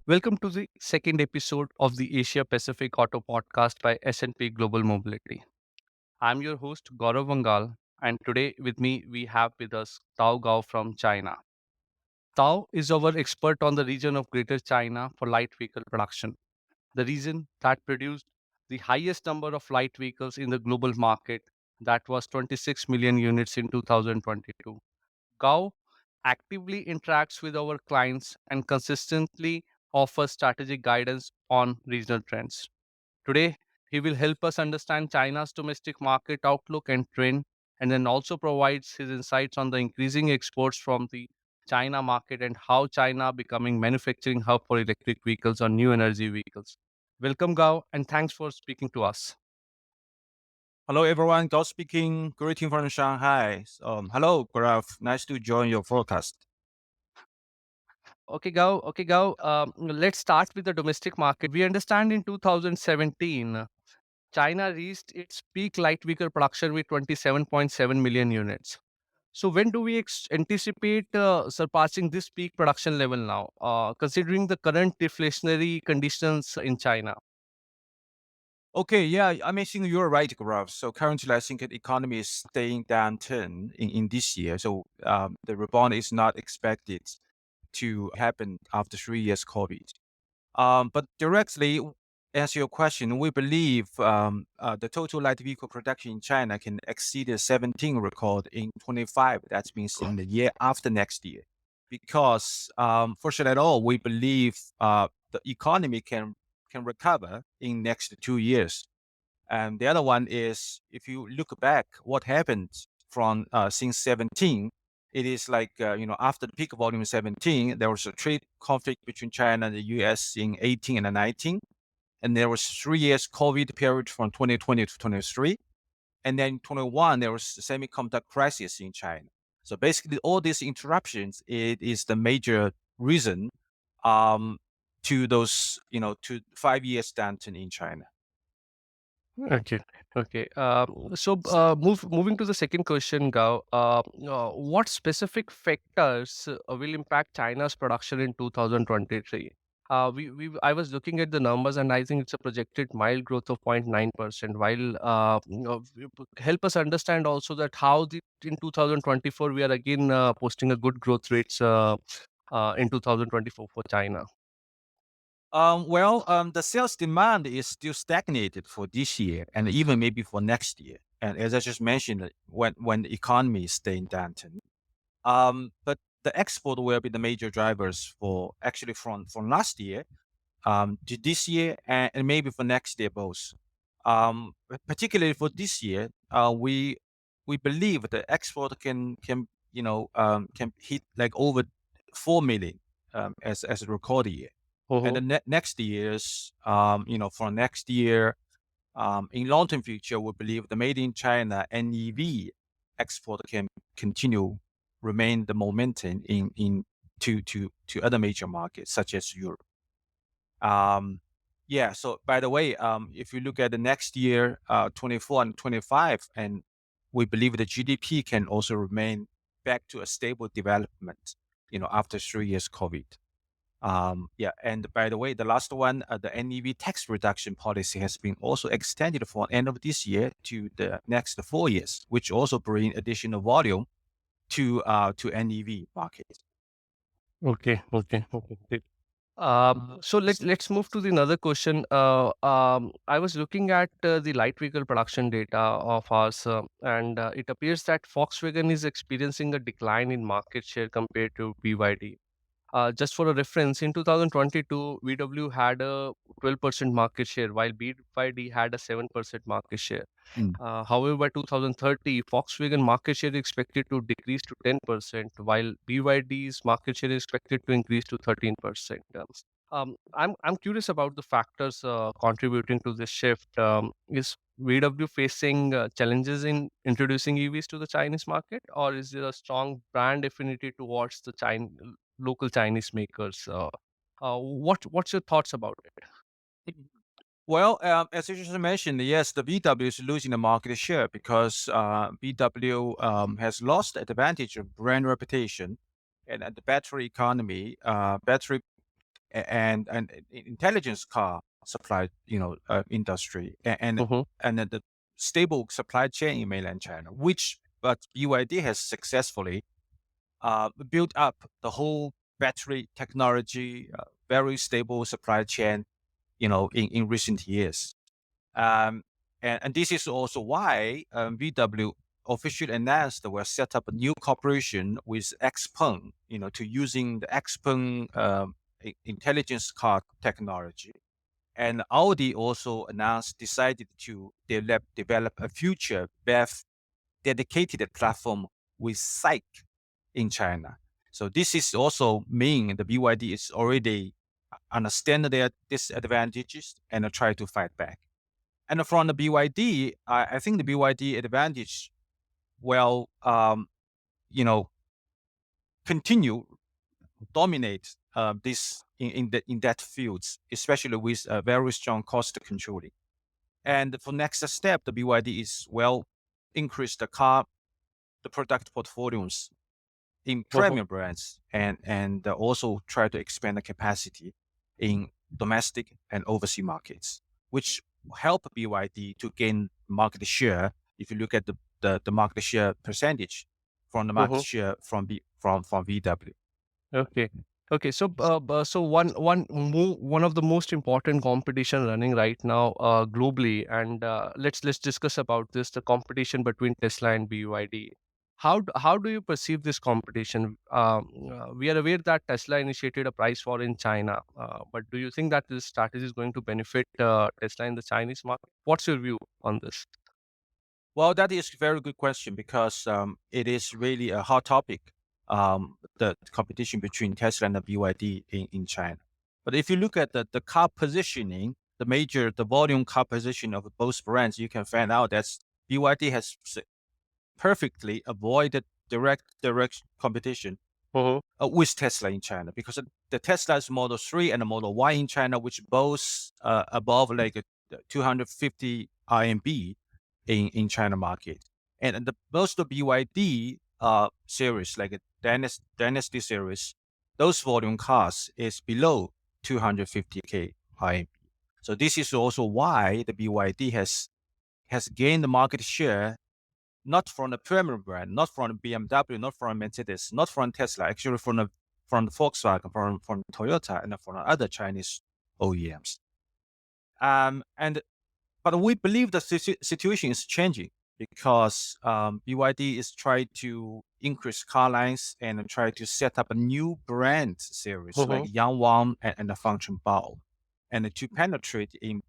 Welcome to the second episode of the Asia Pacific Auto Podcast by S&P Global Mobility. I'm your host Gaurav Vangaal, and today with me we have with us Tao Gao from China. Tao is our expert on the region of Greater China for light vehicle production, the region that produced the highest number of light vehicles in the global market, that was 26 million units in 2022. Gao actively interacts with our clients and consistently offers strategic guidance on regional trends. Today, he will help us understand China's domestic market outlook and trend, and then also provides his insights on the increasing exports from the China market and how China becoming manufacturing hub for electric vehicles or new energy vehicles. Welcome, Gao, and thanks for speaking to us. Hello, everyone. Gao speaking. Greeting from Shanghai. Hello, Gaurav. Nice to join your forecast. Okay, Gao. Let's start with the domestic market. We understand in 2017, China reached its peak light vehicle production with 27.7 million units. So when do we anticipate surpassing this peak production level now, considering the current deflationary conditions in China? Okay, yeah, I mean, I think you're right, Gaurav. So currently, I think the economy is staying downturn in this year. So the rebound is not expected to happen after 3 years COVID. But directly answer your question, we believe the total light vehicle production in China can exceed the 17 record in 25. That means in the year after next year. Because first of all, we believe the economy can recover in next 2 years. And the other one is if you look back, what happened from since 17, it is like, after the peak volume 17, there was a trade conflict between China and the US in 18 and 19. And there was 3 years COVID period from 2020 to 23. And then 21, there was a semiconductor crisis in China. So basically all these interruptions, it is the major reason um, to those, to 5 years downturn in China. Okay. Okay. Moving to the second question, Gao. What specific factors will impact China's production in 2023? I was looking at the numbers, and I think it's a projected mild growth of 0.9%. While help us understand also that how in 2024 we are again posting a good growth rates in 2024 for China. The sales demand is still stagnated for this year and even maybe for next year. And as I just mentioned, when the economy is staying downturn, but the export will be the major drivers for actually from last year to this year and maybe for next year both. Particularly for this year, we believe the export can hit like over 4 million as a record year. And the Mhm. next years, for next year, in long term future, we believe the made in China NEV export can continue remain the momentum in to other major markets such as Europe. Um, yeah. So by the way, if you look at the next year, 24 and 25, and we believe the GDP can also remain back to a stable development, after 3 years COVID. Yeah, and by the way, the last one, the NEV tax reduction policy has been also extended from end of this year to the next 4 years, which also bring additional volume to NEV market. Okay. So let's move to the another question. I was looking at the light vehicle production data of ours, and it appears that Volkswagen is experiencing a decline in market share compared to BYD. Just for a reference, in 2022, VW had a 12% market share, while BYD had a 7% market share. Mm. However, by 2030, Volkswagen market share is expected to decrease to 10%, while BYD's market share is expected to increase to 13%. I'm curious about the factors contributing to this shift. Is VW facing challenges in introducing EVs to the Chinese market, or is there a strong brand affinity towards the local Chinese makers? What's your thoughts about it? Well, as you just mentioned, yes, the VW is losing the market share because VW has lost the advantage of brand reputation and the battery economy. Battery and intelligence car supply, industry, Mm-hmm. and the stable supply chain in mainland China, which but BYD has successfully built up the whole battery technology, very stable supply chain, in recent years. Um, and this is also why VW officially announced they will set up a new cooperation with XPeng, to using the XPeng intelligence car technology. And Audi also decided to develop a future BEV dedicated platform with SAIC in China. So this is also mean the BYD is already understand their disadvantages and try to fight back. And from the BYD, I think the BYD advantage will, continue dominate this in that fields, especially with very strong cost controlling. And for next step, the BYD is well increase the product portfolios in Mm-hmm. premium brands and also try to expand the capacity in domestic and overseas markets, which help BYD to gain market share. If you look at the market share percentage from the market Mm-hmm. share from VW. Okay. Okay. So, so one of the most important competition running right now, globally, and let's discuss about this: the competition between Tesla and BYD. How do you perceive this competition? We are aware that Tesla initiated a price war in China, but do you think that this strategy is going to benefit Tesla in the Chinese market? What's your view on this? Well, that is a very good question because it is really a hot topic, the competition between Tesla and the BYD in China. But if you look at the car positioning, the volume car position of both brands, you can find out that BYD has perfectly avoided direct competition Mm-hmm. with Tesla in China because the Tesla's Model 3 and the Model Y in China, which both above like 250 RMB in China market. And the most of BYD series, like a Dynasty series, those volume cars is below 250K RMB. So this is also why the BYD has gained the market share not from the premium brand, not from BMW, not from Mercedes, not from Tesla, actually from the Volkswagen, from Toyota, and from other Chinese OEMs. And but we believe the situation is changing because BYD is trying to increase car lines and try to set up a new brand series like Mm-hmm. Yangwang and the Function Bao, and to penetrate in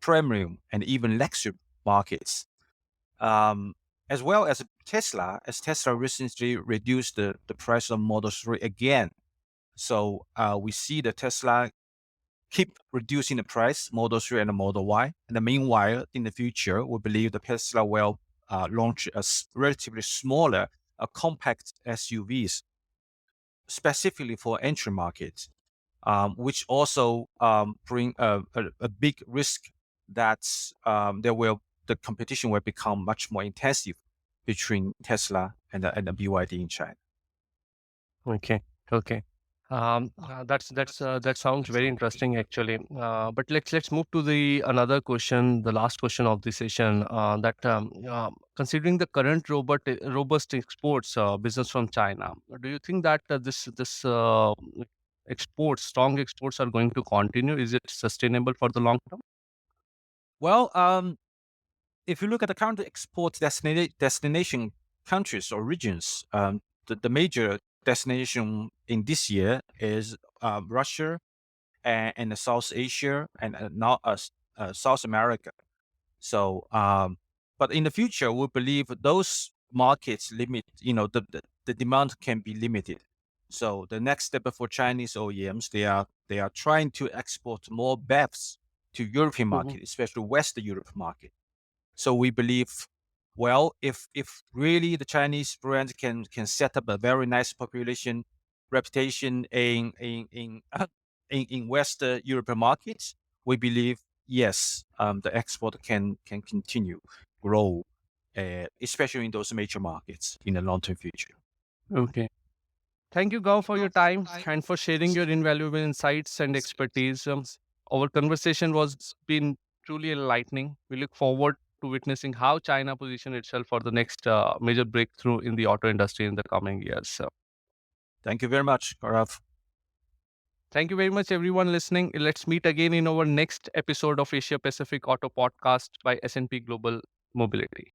premium and even luxury markets. Um, as well as Tesla recently reduced the price of Model 3 again. So we see the Tesla keep reducing the price, Model 3 and the Model Y. And then meanwhile, in the future, we believe the Tesla will launch relatively smaller, compact SUVs, specifically for entry markets, which also bring a big risk that the competition will become much more intensive between Tesla and the BYD in China. Okay. Okay. That sounds very interesting, actually. But let's move to the another question, the last question of the session. That considering the current robust exports business from China, do you think that this exports, strong exports, are going to continue? Is it sustainable for the long term? Well, if you look at the current export destination countries or regions, the major destination in this year is Russia and South Asia and now South America. So, but in the future, we believe those markets limit, the demand can be limited. So the next step for Chinese OEMs, they are trying to export more BEVs to European Mhm. market, especially West Europe market. So we believe, well, if really the Chinese brands can set up a very nice population reputation in West European markets, we believe yes, the export can continue grow, especially in those major markets in the long term future. Okay. Thank you, Gao, for your time and for sharing your invaluable insights and expertise. Our conversation was been truly enlightening. We look forward to witnessing how China position itself for the next major breakthrough in the auto industry in the coming years. Thank you very much, Gaurav. Thank you very much, everyone listening. Let's meet again in our next episode of Asia Pacific Auto Podcast by S&P Global Mobility.